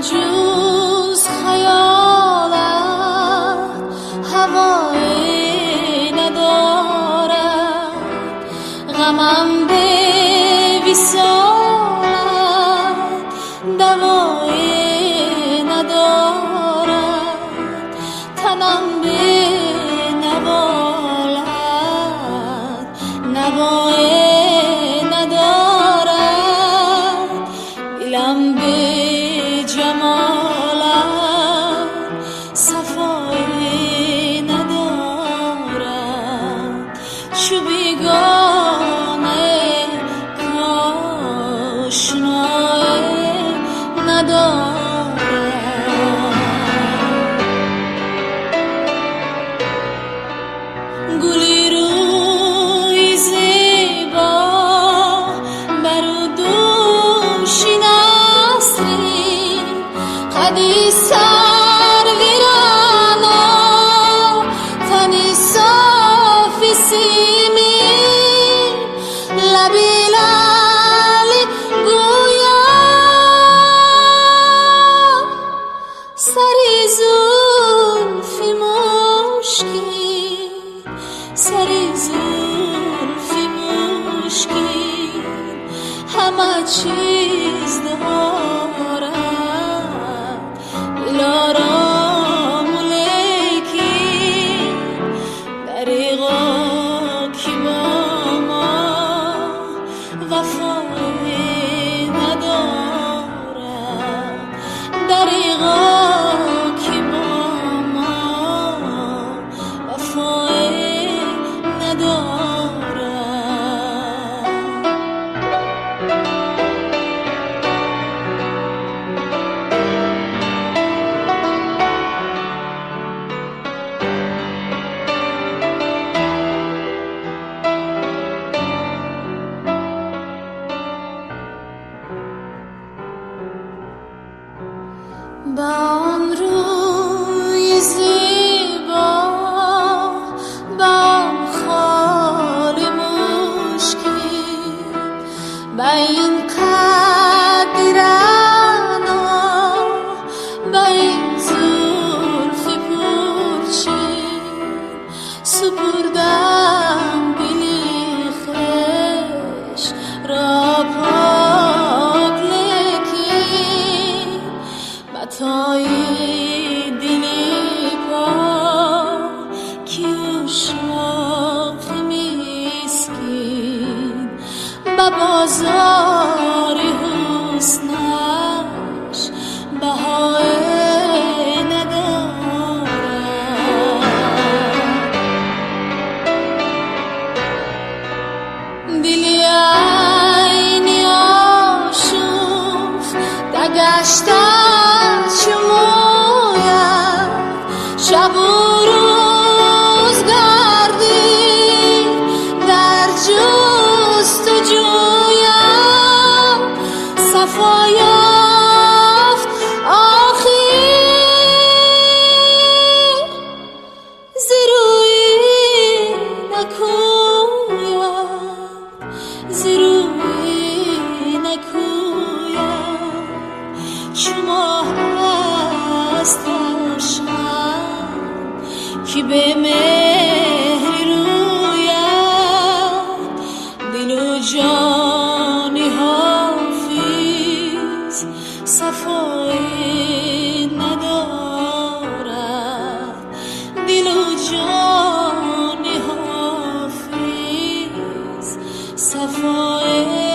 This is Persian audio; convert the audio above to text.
جز خیالت هوایی ندارد، غمم به وصالت دوایی ندارد، تنم به نوالت نوایی ندارد، دلم به جمالت صفایی ندارد، چو بیگانه کاشنایی ندارد. گلی روی زیبا برو دوشی نسلی، قدی سر ویرانا تنی صافی سیمی، لبی لالی گویا سری زلفی مشکی، سری زلفی مشکی، همه چیز دارد دلارام لیکی، دریغا کی با ما وفایی ندارد، دریغا کی با ما وفایی ندارد. با آن روی زیبا با آن خال مشکین، با این قد رعنا، با این زلف پرچین، سپردم دلی خویش را پاک لیکن، بتای دلی پاکی و شوق مسکین، با بازار حسنش بهای ندارد، دلی عینی آشفته گشته چموید، شب و روز گردید در جستجویم، صفا یافت آخر ز روی نکوید، ز روی نکوید، چو ماه است روشن که به مهر روید، دل و جان حافظ صفایی ندارد، دل و جان حافظ صفایی